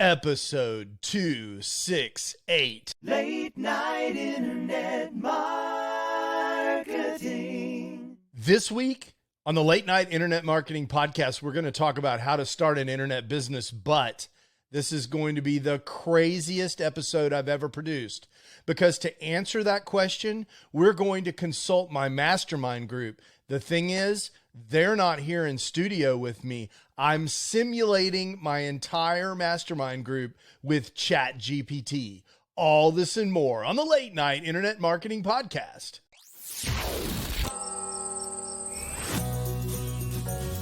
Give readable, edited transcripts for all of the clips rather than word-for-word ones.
Episode 268. Late night internet marketing. This week on the Late Night Internet Marketing Podcast, we're going to talk about how to start an internet business, but this is going to be the craziest episode I've ever produced. Because to answer that question, we're going to consult my mastermind group. The thing is, they're not here in studio with me. I'm simulating my entire mastermind group with ChatGPT. All this and more on the Late Night Internet Marketing Podcast.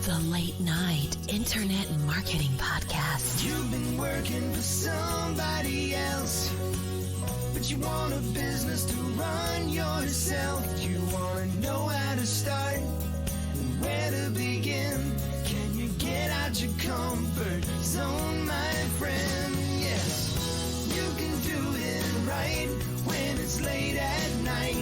The Late Night Internet Marketing Podcast. You've been working for somebody else, but you want a business to run yourself. You want to know how to start and where to begin. Can you get out your comfort zone, my friend? Yes, you can do it right when it's late at night.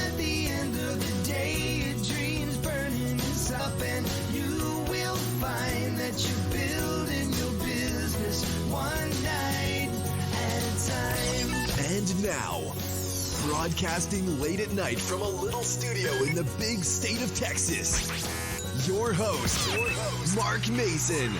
At the end of the day, your dreams burning up, and you will find that you're building your business one night at a time. And now, broadcasting late at night from a little studio in the big state of Texas, your host, Mark Mason.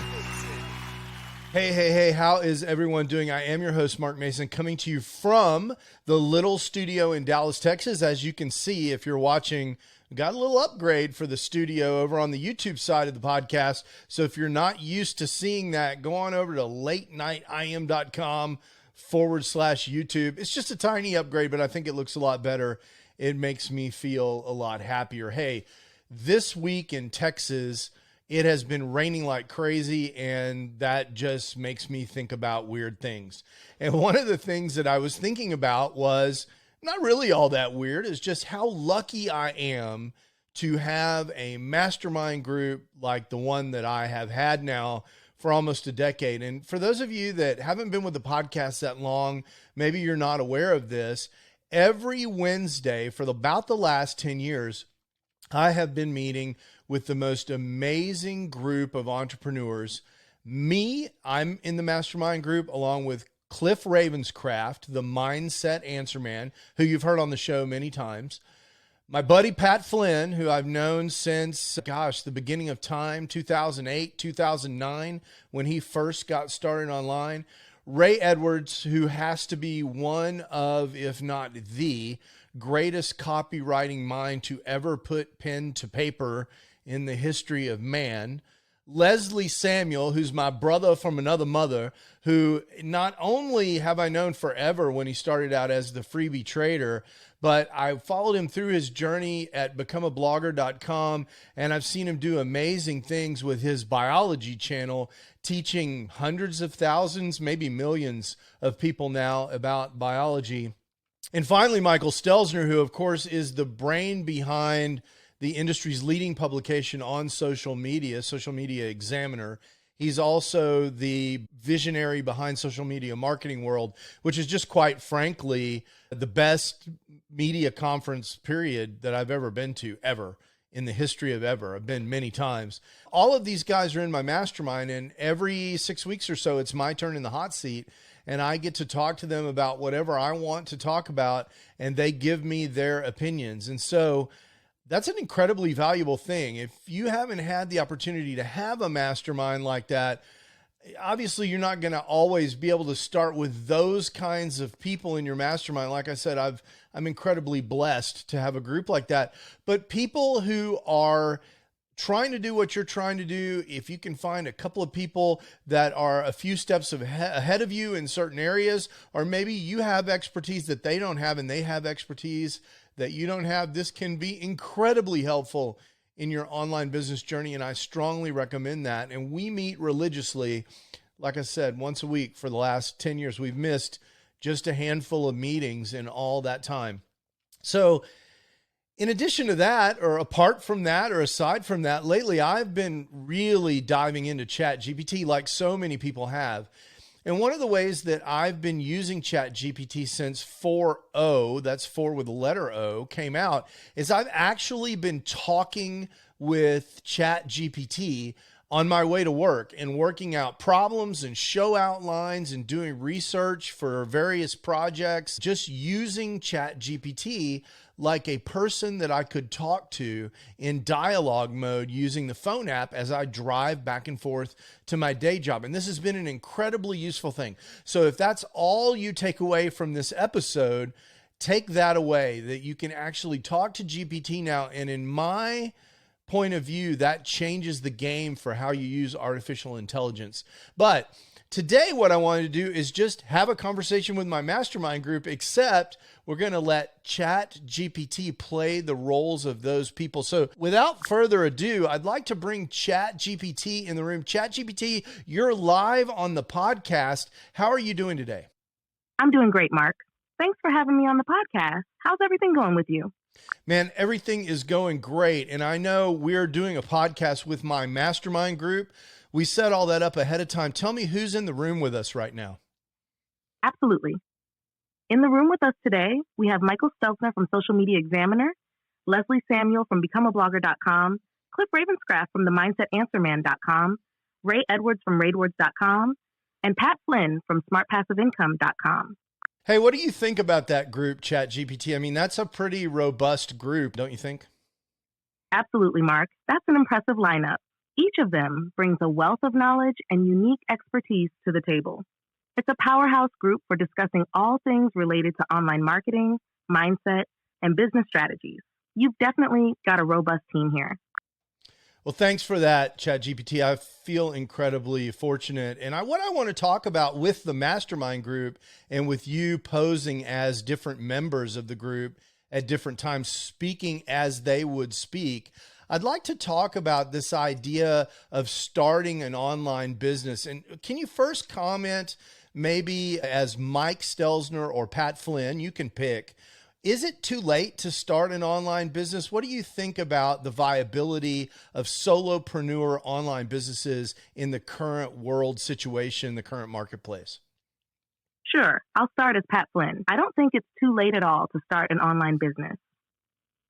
Hey, how is everyone doing? I am your host, Mark Mason, coming to you from the little studio in Dallas, Texas. As you can see, if you're watching, we got a little upgrade for the studio over on the YouTube side of the podcast. So if you're not used to seeing that, go on over to latenightim.com/YouTube. It's just a tiny upgrade, but I think it looks a lot better. It makes me feel a lot happier. Hey, this week in Texas, it has been raining like crazy, and that just makes me think about weird things. And one of the things that I was thinking about was not really all that weird. It's just how lucky I am to have a mastermind group like the one that I have had now for almost a decade. And for those of you that haven't been with the podcast that long, maybe you're not aware of this. Every Wednesday for about the last 10 years, I have been meeting with the most amazing group of entrepreneurs. I'm in the mastermind group along with Cliff Ravenscraft, the mindset answer man, who you've heard on the show many times. My buddy Pat Flynn, who I've known since, the beginning of time, 2008, 2009, when he first got started online. Ray Edwards, who has to be one of, if not the greatest copywriting mind to ever put pen to paper in the history of man. Leslie Samuel, who's my brother from another mother, who not only have I known forever when he started out as the freebie trader, but I followed him through his journey at becomeablogger.com, and I've seen him do amazing things with his biology channel, teaching hundreds of thousands, maybe millions of people now about biology. And finally, Michael Stelzner, who of course is the brain behind the industry's leading publication on social media, Social Media Examiner. He's also the visionary behind Social Media Marketing World, which is just quite frankly the best media conference period that I've ever been to, ever, in the history of ever. I've been many times. All of these guys are in my mastermind, and every 6 weeks or so, it's my turn in the hot seat, and I get to talk to them about whatever I want to talk about, and they give me their opinions. And so that's an incredibly valuable thing. If you haven't had the opportunity to have a mastermind like that, obviously you're not going to always be able to start with those kinds of people in your mastermind. Like I said, I'm incredibly blessed to have a group like that. But people who are trying to do what you're trying to do, if you can find a couple of people that are a few steps ahead of you in certain areas, or maybe you have expertise that they don't have and they have expertise that you don't have, this can be incredibly helpful in your online business journey, and I strongly recommend that. And we meet religiously, like I said, once a week for the last 10 years. We've missed just a handful of meetings in all that time. So in addition to that, or apart from that, or aside from that, lately I've been really diving into ChatGPT like so many people have. And one of the ways that I've been using ChatGPT since 4.0, that's 4 with the letter O, came out, is I've actually been talking with ChatGPT on my way to work and working out problems and show outlines and doing research for various projects, just using ChatGPT like a person that I could talk to in dialogue mode using the phone app as I drive back and forth to my day job. And this has been an incredibly useful thing. So if that's all you take away from this episode, take that away, that you can actually talk to GPT now. And in my point of view, that changes the game for how you use artificial intelligence. But today, what I wanted to do is just have a conversation with my mastermind group, except we're going to let ChatGPT play the roles of those people. So without further ado, I'd like to bring ChatGPT in the room. ChatGPT, you're live on the podcast. How are you doing today? I'm doing great, Mark. Thanks for having me on the podcast. How's everything going with you? Man, everything is going great. And I know we're doing a podcast with my mastermind group. We set all that up ahead of time. Tell me who's in the room with us right now. Absolutely. In the room with us today, we have Michael Stelzner from Social Media Examiner, Leslie Samuel from becomeablogger.com, Cliff Ravenscraft from themindsetanswerman.com, Ray Edwards from raidwords.com, and Pat Flynn from smartpassiveincome.com. Hey, what do you think about that group, ChatGPT? I mean, that's a pretty robust group, don't you think? Absolutely, Mark. That's an impressive lineup. Each of them brings a wealth of knowledge and unique expertise to the table. It's a powerhouse group for discussing all things related to online marketing, mindset, and business strategies. You've definitely got a robust team here. Well, thanks for that, ChatGPT. I feel incredibly fortunate. And what I want to talk about with the mastermind group and with you posing as different members of the group at different times, speaking as they would speak, I'd like to talk about this idea of starting an online business. And can you first comment, maybe as Mike Stelzner or Pat Flynn, you can pick, is it too late to start an online business? What do you think about the viability of solopreneur online businesses in the current world situation, the current marketplace? Sure. I'll start as Pat Flynn. I don't think it's too late at all to start an online business.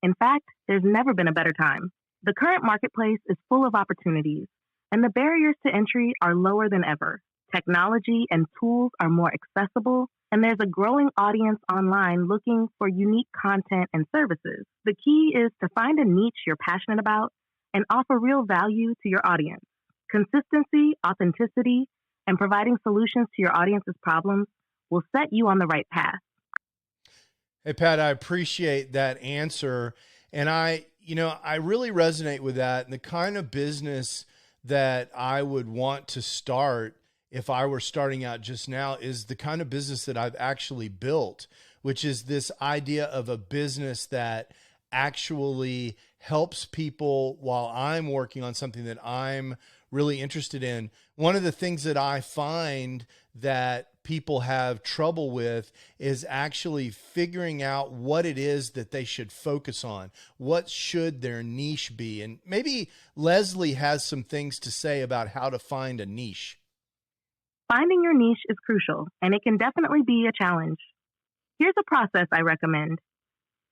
In fact, there's never been a better time. The current marketplace is full of opportunities, and the barriers to entry are lower than ever. Technology and tools are more accessible, and there's a growing audience online looking for unique content and services. The key is to find a niche you're passionate about and offer real value to your audience. Consistency, authenticity, and providing solutions to your audience's problems will set you on the right path. Hey, Pat, I appreciate that answer. And I really resonate with that. And the kind of business that I would want to start if I were starting out just now is the kind of business that I've actually built, which is this idea of a business that actually helps people while I'm working on something that I'm really interested in. One of the things that I find that people have trouble with is actually figuring out what it is that they should focus on. What should their niche be? And maybe Leslie has some things to say about how to find a niche. Finding your niche is crucial, and it can definitely be a challenge. Here's a process I recommend.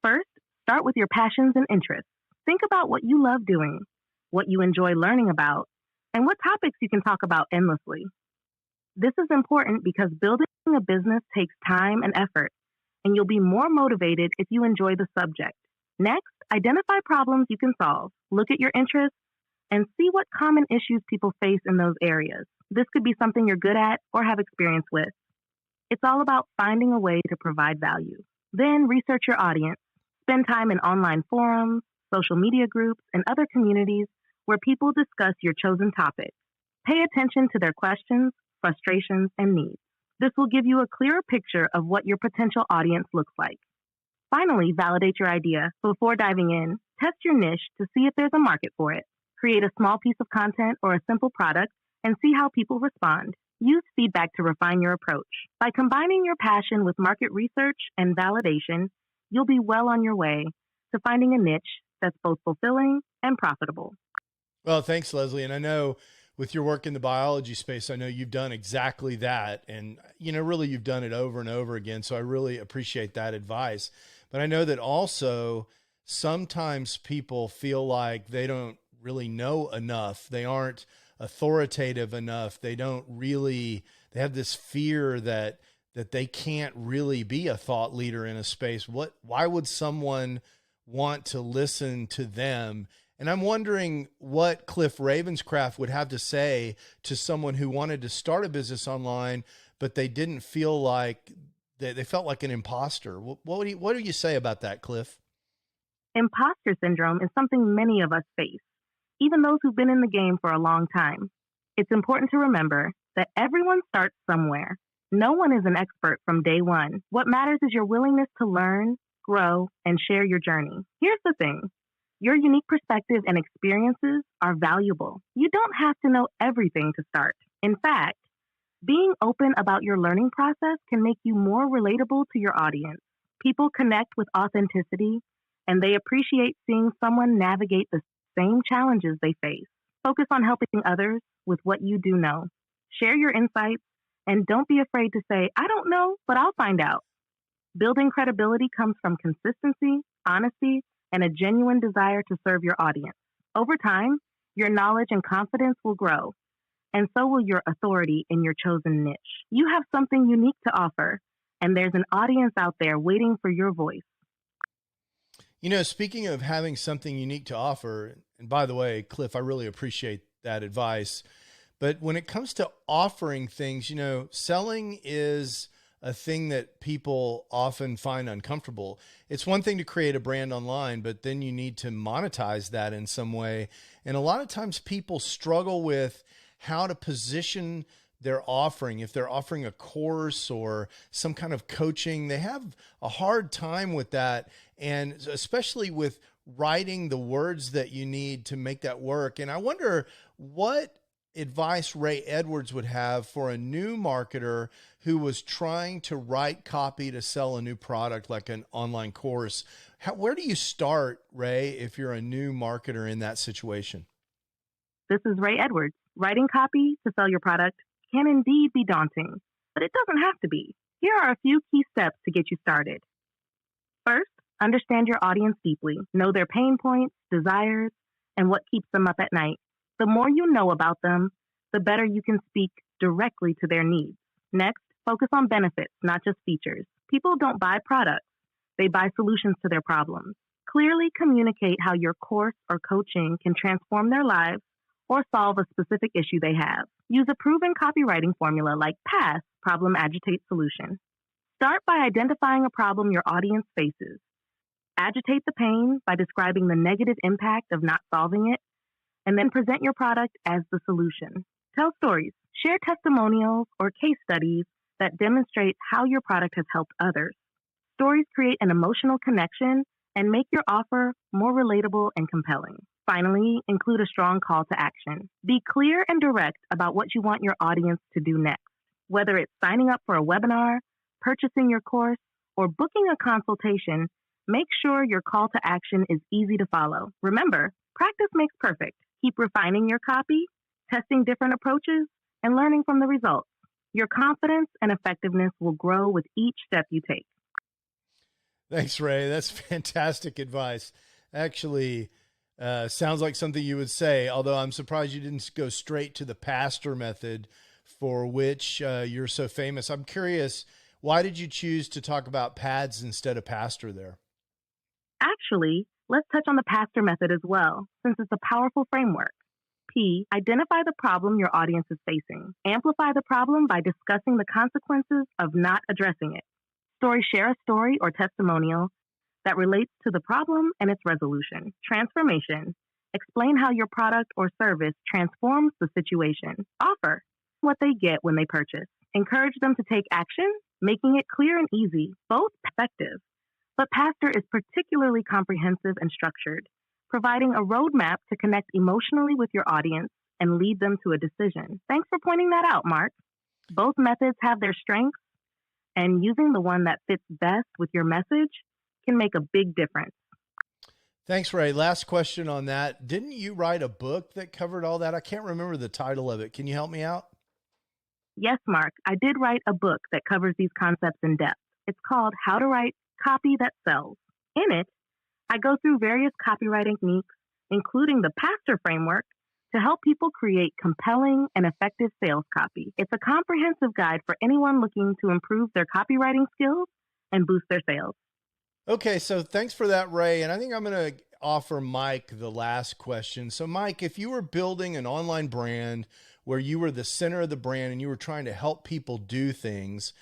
First, start with your passions and interests. Think about what you love doing, what you enjoy learning about, and what topics you can talk about endlessly. This is important because building a business takes time and effort, and you'll be more motivated if you enjoy the subject. Next, identify problems you can solve. Look at your interests and see what common issues people face in those areas. This could be something you're good at or have experience with. It's all about finding a way to provide value. Then research your audience. Spend time in online forums, social media groups, and other communities where people discuss your chosen topic. Pay attention to their questions, frustrations, and needs. This will give you a clearer picture of what your potential audience looks like. Finally, validate your idea. Before diving in, test your niche to see if there's a market for it. Create a small piece of content or a simple product and see how people respond. Use feedback to refine your approach. By combining your passion with market research and validation, you'll be well on your way to finding a niche that's both fulfilling and profitable. Well, thanks, Leslie. And I know with your work in the biology space, I know you've done exactly that. And, really you've done it over and over again. So I really appreciate that advice. But I know that also sometimes people feel like they don't really know enough. They aren't authoritative enough. They have this fear that they can't really be a thought leader in a space. Why would someone want to listen to them? And I'm wondering what Cliff Ravenscraft would have to say to someone who wanted to start a business online, but they didn't feel like they felt like an imposter. What do you say about that, Cliff? Imposter syndrome is something many of us face, even those who've been in the game for a long time. It's important to remember that everyone starts somewhere. No one is an expert from day one. What matters is your willingness to learn, grow, and share your journey. Here's the thing. Your unique perspective and experiences are valuable. You don't have to know everything to start. In fact, being open about your learning process can make you more relatable to your audience. People connect with authenticity, and they appreciate seeing someone navigate the same challenges they face. Focus on helping others with what you do know. Share your insights, and don't be afraid to say, I don't know, but I'll find out. Building credibility comes from consistency, honesty, and a genuine desire to serve your audience. Over time, your knowledge and confidence will grow, and so will your authority in your chosen niche. You have something unique to offer, and there's an audience out there waiting for your voice. Speaking of having something unique to offer, and by the way, Cliff, I really appreciate that advice. But when it comes to offering things, selling is a thing that people often find uncomfortable. It's one thing to create a brand online, but then you need to monetize that in some way. And a lot of times people struggle with how to position their offering. If they're offering a course or some kind of coaching, they have a hard time with that. And especially with writing the words that you need to make that work. And I wonder what advice Ray Edwards would have for a new marketer who was trying to write copy to sell a new product like an online course. Where do you start, Ray, if you're a new marketer in that situation? This is Ray Edwards. Writing copy to sell your product can indeed be daunting, but it doesn't have to be. Here are a few key steps to get you started. First, understand your audience deeply. Know their pain points, desires, and what keeps them up at night. The more you know about them, the better you can speak directly to their needs. Next, focus on benefits, not just features. People don't buy products. They buy solutions to their problems. Clearly communicate how your course or coaching can transform their lives or solve a specific issue they have. Use a proven copywriting formula like PASS, problem, agitate, solution. Start by identifying a problem your audience faces. Agitate the pain by describing the negative impact of not solving it, and then present your product as the solution. Tell stories, share testimonials or case studies that demonstrate how your product has helped others. Stories create an emotional connection and make your offer more relatable and compelling. Finally, include a strong call to action. Be clear and direct about what you want your audience to do next. Whether it's signing up for a webinar, purchasing your course, or booking a consultation, make sure your call to action is easy to follow. Remember, practice makes perfect. Keep refining your copy, testing different approaches, and learning from the results. Your confidence and effectiveness will grow with each step you take. Thanks, Ray. That's fantastic advice. Actually, sounds like something you would say, although I'm surprised you didn't go straight to the pastor method for which you're so famous. I'm curious, why did you choose to talk about PADS instead of pastor there? Actually, let's touch on the pastor method as well, since it's a powerful framework. P, identify the problem your audience is facing. Amplify the problem by discussing the consequences of not addressing it. Share a story or testimonial that relates to the problem and its resolution. Transformation, explain how your product or service transforms the situation. Offer what they get when they purchase. Encourage them to take action, making it clear and easy, both effective. But pastor is particularly comprehensive and structured, providing a roadmap to connect emotionally with your audience and lead them to a decision. Thanks for pointing that out, Mark. Both methods have their strengths, and using the one that fits best with your message can make a big difference. Thanks, Ray. Last question on that. Didn't you write a book that covered all that? I can't remember the title of it. Can you help me out? Yes, Mark. I did write a book that covers these concepts in depth. It's called How to Write Copy That Sells. In it, I go through various copywriting techniques, including the pastor framework, to help people create compelling and effective sales copy. It's a comprehensive guide for anyone looking to improve their copywriting skills and boost their sales. Okay, so thanks for that, Ray. And I think I'm going to offer Mike the last question. So, Mike, if you were building an online brand where you were the center of the brand and you were trying to help people do things,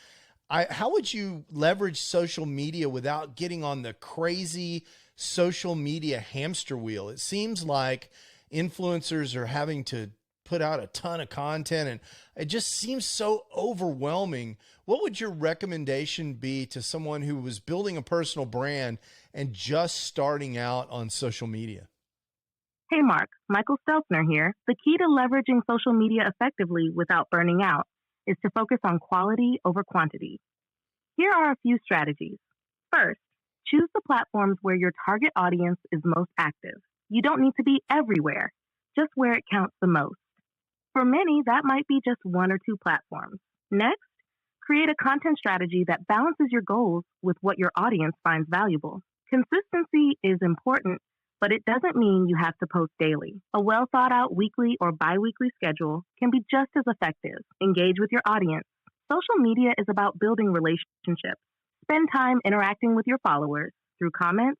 how would you leverage social media without getting on the crazy social media hamster wheel? It seems like influencers are having to put out a ton of content and it just seems so overwhelming. What would your recommendation be to someone who was building a personal brand and just starting out on social media? Hey Mark, Michael Stelzner here. The key to leveraging social media effectively without burning out is to focus on quality over quantity. Here are a few strategies. First, choose the platforms where your target audience is most active. You don't need to be everywhere, just where it counts the most. For many, that might be just one or two platforms. Next, create a content strategy that balances your goals with what your audience finds valuable. Consistency is important, but it doesn't mean you have to post daily. A well-thought-out weekly or bi-weekly schedule can be just as effective. Engage with your audience. Social media is about building relationships. Spend time interacting with your followers through comments,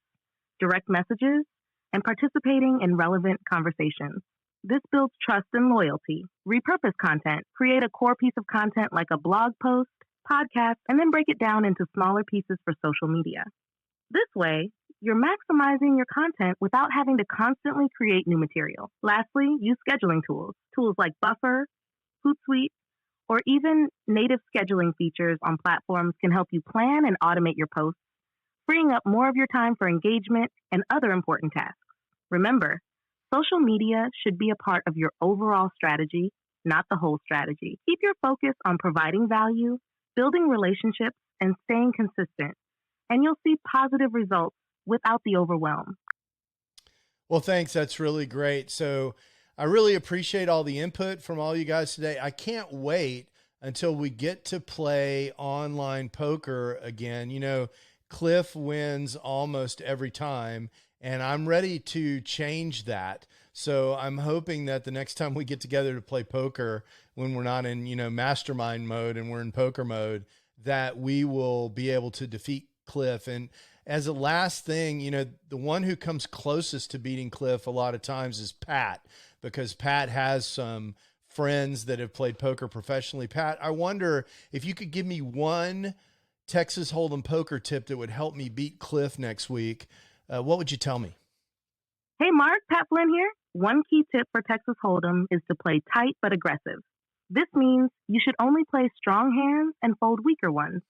direct messages, and participating in relevant conversations. This builds trust and loyalty. Repurpose content. Create a core piece of content like a blog post, podcast, and then break it down into smaller pieces for social media. This way, you're maximizing your content without having to constantly create new material. Lastly, use scheduling tools. Tools like Buffer, Hootsuite, or even native scheduling features on platforms can help you plan and automate your posts, freeing up more of your time for engagement and other important tasks. Remember, social media should be a part of your overall strategy, not the whole strategy. Keep your focus on providing value, building relationships, and staying consistent, and you'll see positive results without the overwhelm. Well, thanks. That's really great. So I really appreciate all the input from all you guys today. I can't wait until we get to play online poker again. You know, Cliff wins almost every time, and I'm ready to change that. So I'm hoping that the next time we get together to play poker, when we're not in, mastermind mode and we're in poker mode, that we will be able to defeat Cliff. And as a last thing, the one who comes closest to beating Cliff a lot of times is Pat, because Pat has some friends that have played poker professionally. Pat, I wonder if you could give me one Texas Hold'em poker tip that would help me beat Cliff next week. What would you tell me? Hey Mark, Pat Flynn here. One key tip for Texas Hold'em is to play tight but aggressive. This means you should only play strong hands and fold weaker ones.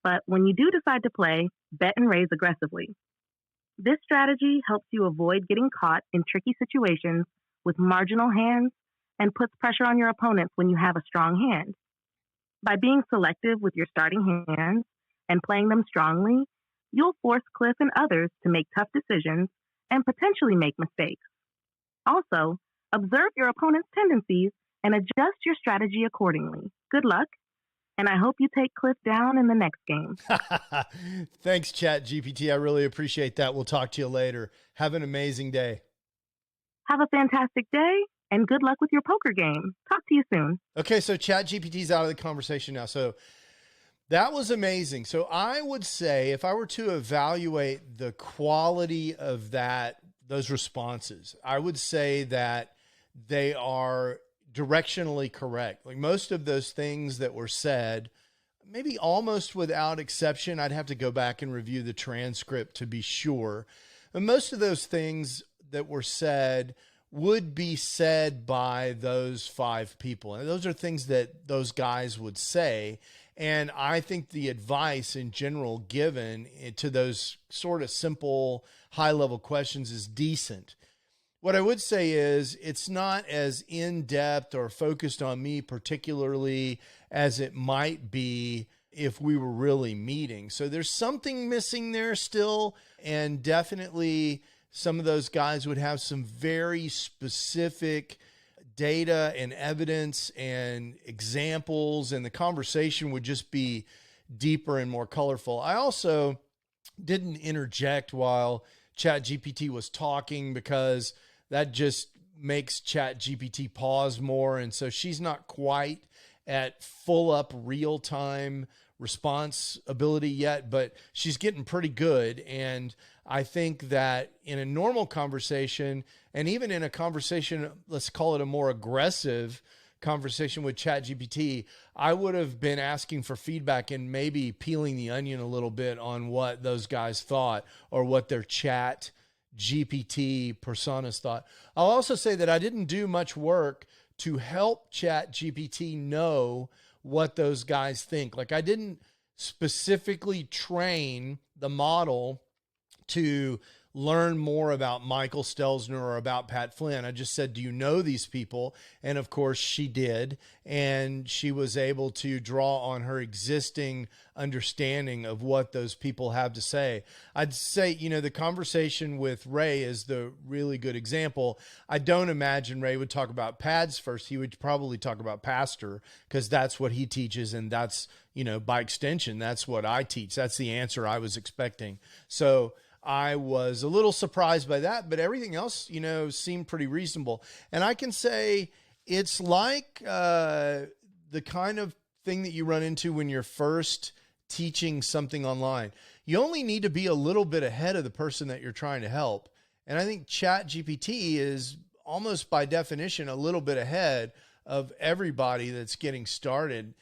But when you do decide to play, bet and raise aggressively. This strategy helps you avoid getting caught in tricky situations with marginal hands and puts pressure on your opponents when you have a strong hand. By being selective with your starting hands and playing them strongly, you'll force Cliff and others to make tough decisions and potentially make mistakes. Also, observe your opponent's tendencies and adjust your strategy accordingly. Good luck, and I hope you take Cliff down in the next game. Thanks, ChatGPT. I really appreciate that. We'll talk to you later. Have an amazing day. Have a fantastic day, and good luck with your poker game. Talk to you soon. Okay, so ChatGPT's out of the conversation now. So that was amazing. So I would say if I were to evaluate the quality of those responses, I would say that they are directionally correct. Like most of those things that were said, maybe almost without exception, I'd have to go back and review the transcript to be sure. And most of those things that were said would be said by those 5 people. And those are things that those guys would say. And I think the advice in general given to those sort of simple, high-level questions is decent. What I would say is it's not as in-depth or focused on me particularly as it might be if we were really meeting. So there's something missing there still, and definitely some of those guys would have some very specific data and evidence and examples, and the conversation would just be deeper and more colorful. I also didn't interject while ChatGPT was talking because that just makes ChatGPT pause more. And so she's not quite at full up real time response ability yet, but she's getting pretty good. And I think that in a normal conversation, and even in a conversation, let's call it a more aggressive conversation with ChatGPT, I would have been asking for feedback and maybe peeling the onion a little bit on what those guys thought or what their chat GPT personas thought. I'll also say that I didn't do much work to help ChatGPT know what those guys think. Like, I didn't specifically train the model to learn more about Michael Stelzner or about Pat Flynn. I just said, do you know these people? And of course she did. And she was able to draw on her existing understanding of what those people have to say. I'd say, you know, the conversation with Ray is the really good example. I don't imagine Ray would talk about pads first. He would probably talk about pastor, because that's what he teaches. And that's, you know, by extension, that's what I teach. That's the answer I was expecting. So I was a little surprised by that, but everything else, you know, seemed pretty reasonable. And I can say it's like the kind of thing that you run into when you're first teaching something online. You only need to be a little bit ahead of the person that you're trying to help. And I think ChatGPT is almost by definition a little bit ahead of everybody that's getting started.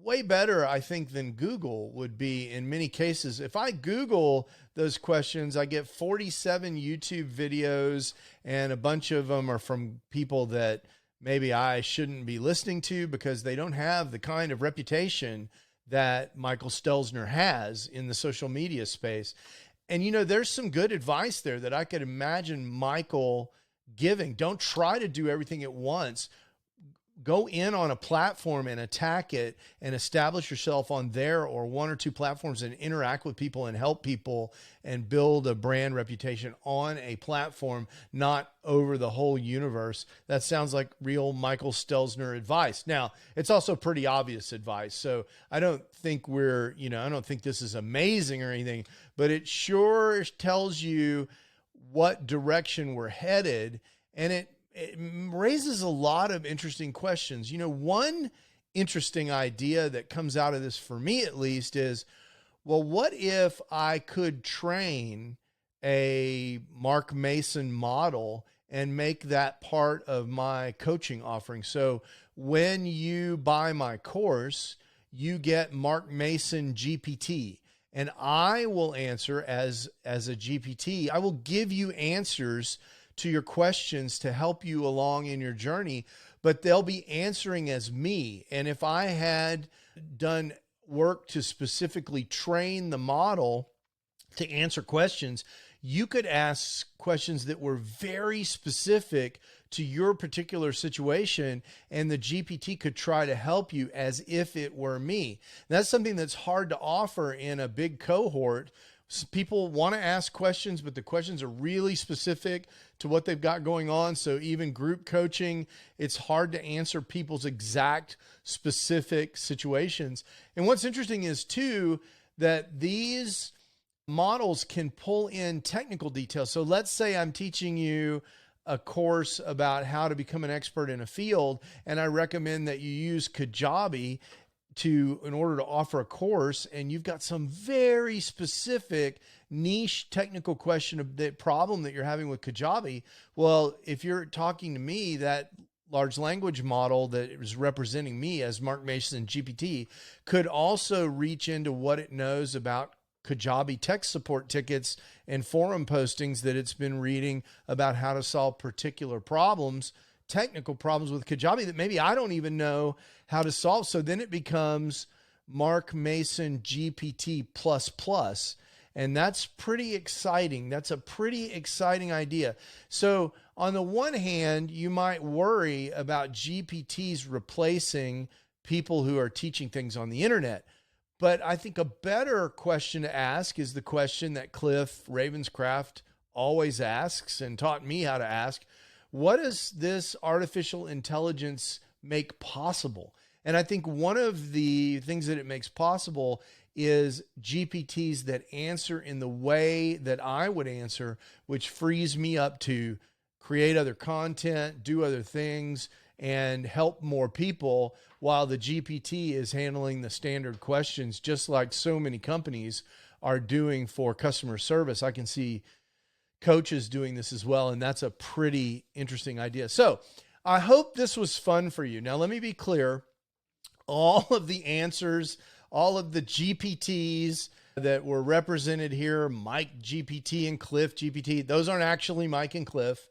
Way better, I think, than Google would be in many cases. If I Google those questions, I get 47 YouTube videos, and a bunch of them are from people that maybe I shouldn't be listening to because they don't have the kind of reputation that Michael Stelzner has in the social media space. And, you know, there's some good advice there that I could imagine Michael giving. Don't try to do everything at once. Go in on a platform and attack it and establish yourself on there or one or two platforms and interact with people and help people and build a brand reputation on a platform, not over the whole universe. That sounds like real Michael Stelzner advice. Now, it's also pretty obvious advice. So I don't think I don't think this is amazing or anything, but it sure tells you what direction we're headed. And it raises a lot of interesting questions. You know, one interesting idea that comes out of this, for me at least, is, well, what if I could train a Mark Mason model and make that part of my coaching offering? So when you buy my course, you get Mark Mason GPT. And I will answer as a GPT. I will give you answers to your questions to help you along in your journey, but they'll be answering as me. And if I had done work to specifically train the model to answer questions, you could ask questions that were very specific to your particular situation, and the GPT could try to help you as if it were me. That's something that's hard to offer in a big cohort. People want to ask questions, but the questions are really specific to what they've got going on. So even group coaching, it's hard to answer people's exact specific situations. And what's interesting is too, that these models can pull in technical details. So let's say I'm teaching you a course about how to become an expert in a field, and I recommend that you use Kajabi in order to offer a course, and you've got some very specific niche technical question of the problem that you're having with Kajabi. Well, if you're talking to me, that large language model that is representing me as Mark Mason GPT could also reach into what it knows about Kajabi tech support tickets and forum postings that it's been reading about how to solve particular problems, technical problems with Kajabi that maybe I don't even know how to solve. So then it becomes Mark Mason GPT ++. And that's pretty exciting. That's a pretty exciting idea. So on the one hand, you might worry about GPTs replacing people who are teaching things on the internet. But I think a better question to ask is the question that Cliff Ravenscraft always asks and taught me how to ask. What does this artificial intelligence make possible? And I think one of the things that it makes possible is GPTs that answer in the way that I would answer, which frees me up to create other content, do other things, and help more people, while the GPT is handling the standard questions, just like so many companies are doing for customer service. I can see coaches doing this as well, and that's a pretty interesting idea. So I hope this was fun for you. Now, let me be clear. All of the answers, all of the GPTs that were represented here, Mike GPT and Cliff GPT, those aren't actually Mike and Cliff.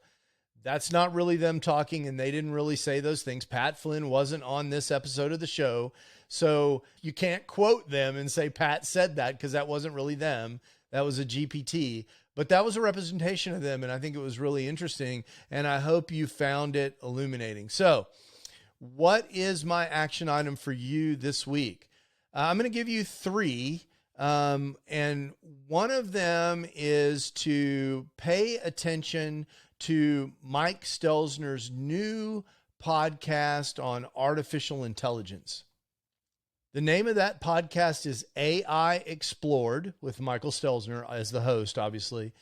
That's not really them talking, and they didn't really say those things. Pat Flynn wasn't on this episode of the show, so you can't quote them and say Pat said that, because that wasn't really them. That was a GPT, but that was a representation of them, and I think it was really interesting, and I hope you found it illuminating. So what is my action item for you this week? I'm going to give you 3. And one of them is to pay attention to Mike Stelzner's new podcast on artificial intelligence. The name of that podcast is AI Explored, with Michael Stelzner as the host, obviously.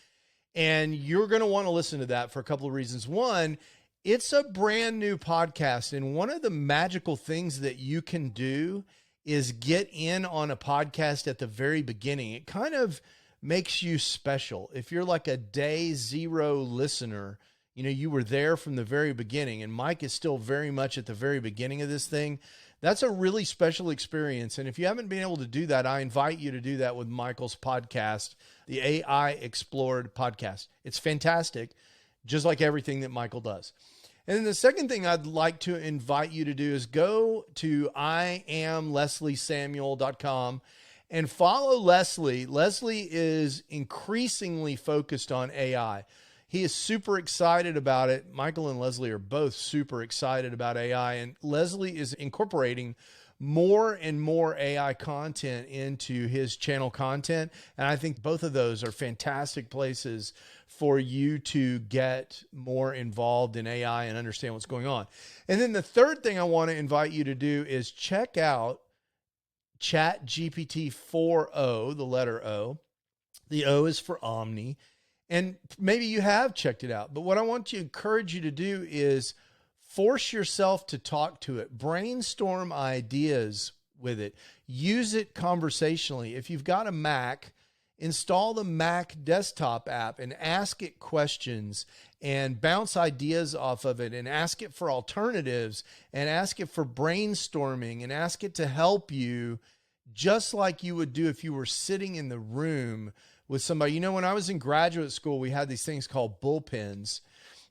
And you're going to want to listen to that for a couple of reasons. One, it's a brand new podcast. And one of the magical things that you can do is get in on a podcast at the very beginning. It kind of makes you special. If you're like a day 0 listener, you know, you were there from the very beginning, and Mike is still very much at the very beginning of this thing. That's a really special experience. And if you haven't been able to do that, I invite you to do that with Michael's podcast, the AI Explored podcast. It's fantastic, just like everything that Michael does. And then the second thing I'd like to invite you to do is go to IamLeslieSamuel.com and follow Leslie. Leslie is increasingly focused on AI. He is super excited about it. Michael and Leslie are both super excited about AI, and Leslie is incorporating more and more AI content into his channel content. And I think both of those are fantastic places for you to get more involved in AI and understand what's going on. And then the third thing I want to invite you to do is check out chatgpt-foro, the letter O. The O is for Omni. And maybe you have checked it out, but what I want to encourage you to do is force yourself to talk to it, brainstorm ideas with it, use it conversationally. If you've got a Mac, install the Mac desktop app and ask it questions and bounce ideas off of it, and ask it for alternatives, and ask it for brainstorming, and ask it to help you just like you would do if you were sitting in the room with somebody. You know, when I was in graduate school, we had these things called bullpens,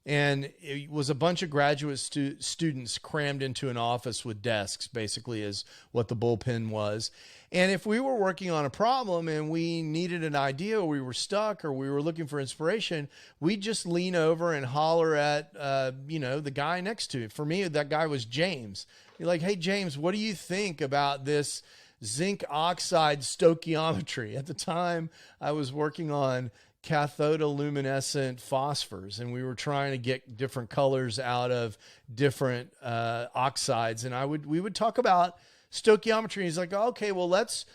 and it was a bunch of graduate students crammed into an office with desks, basically, is what the bullpen was. And if we were working on a problem and we needed an idea, or we were stuck, or we were looking for inspiration, we'd just lean over and holler at, the guy next to it. For me, that guy was James. You're like, hey, James, what do you think about this zinc oxide stoichiometry? At the time, I was working on cathodoluminescent phosphors, and we were trying to get different colors out of different oxides. And we would talk about stoichiometry. He's like, okay, well, let's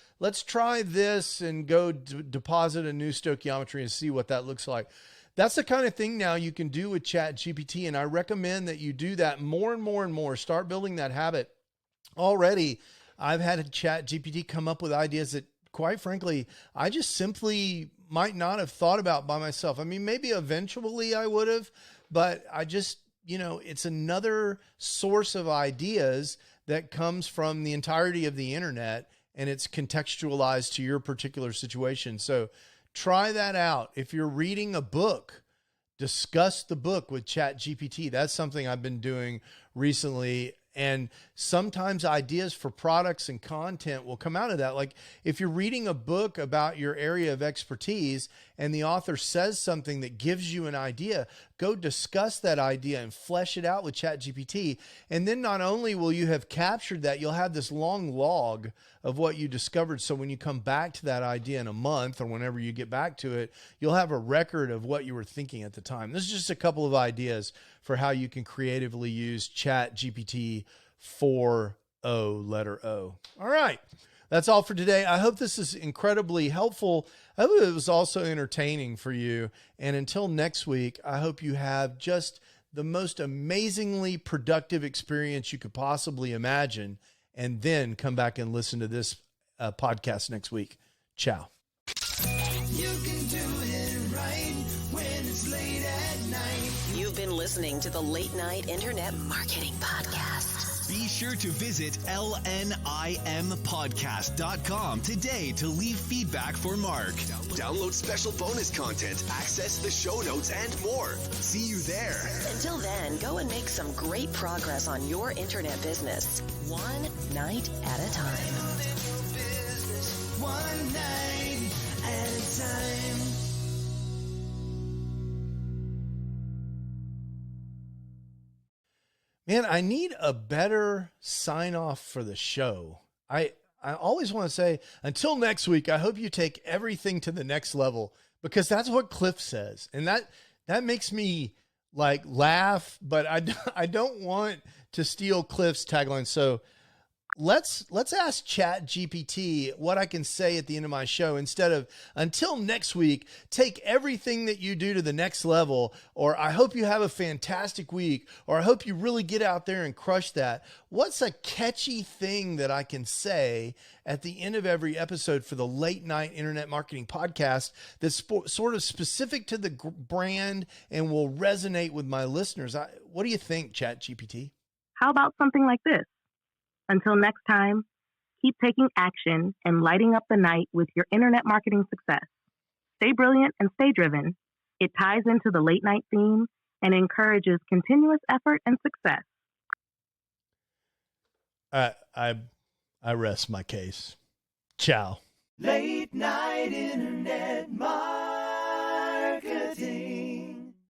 try this and go deposit a new stoichiometry and see what that looks like. That's the kind of thing now you can do with ChatGPT, and I recommend that you do that more and more and more. Start building that habit. Already, I've had a ChatGPT come up with ideas that, quite frankly, I just simply might not have thought about by myself. I mean, maybe eventually I would have, but I just, it's another source of ideas that comes from the entirety of the internet, and it's contextualized to your particular situation. So try that out. If you're reading a book, discuss the book with ChatGPT. That's something I've been doing recently. And sometimes ideas for products and content will come out of that. Like if you're reading a book about your area of expertise and the author says something that gives you an idea, go discuss that idea and flesh it out with ChatGPT. And then not only will you have captured that, you'll have this long log of what you discovered. So when you come back to that idea in a month or whenever you get back to it, you'll have a record of what you were thinking at the time. This is just a couple of ideas for how you can creatively use ChatGPT-foro, letter O. All right. That's all for today. I hope this is incredibly helpful. I hope it was also entertaining for you. And until next week, I hope you have just the most amazingly productive experience you could possibly imagine. And then come back and listen to this podcast next week. Ciao. You can do it right when it's late at night. You've been listening to the Late Night Internet Marketing Podcast. Be sure to visit LNIMpodcast.com today to leave feedback for Mark. Download special bonus content, access the show notes, and more. See you there. Until then, go and make some great progress on your internet business, one night at a time. One night at a time. Man, I need a better sign off for the show. I always want to say, until next week, I hope you take everything to the next level, because that's what Cliff says. And that makes me like laugh, but I don't want to steal Cliff's tagline. So let's ask ChatGPT what I can say at the end of my show instead of until next week, take everything that you do to the next level, or I hope you have a fantastic week, or I hope you really get out there and crush that. What's a catchy thing that I can say at the end of every episode for the Late Night Internet Marketing Podcast that's sort of specific to the brand and will resonate with my listeners? What do you think, ChatGPT? How about something like this? Until next time, keep taking action and lighting up the night with your internet marketing success. Stay brilliant and stay driven. It ties into the late night theme and encourages continuous effort and success. I rest my case. Ciao. Late night internet marketing.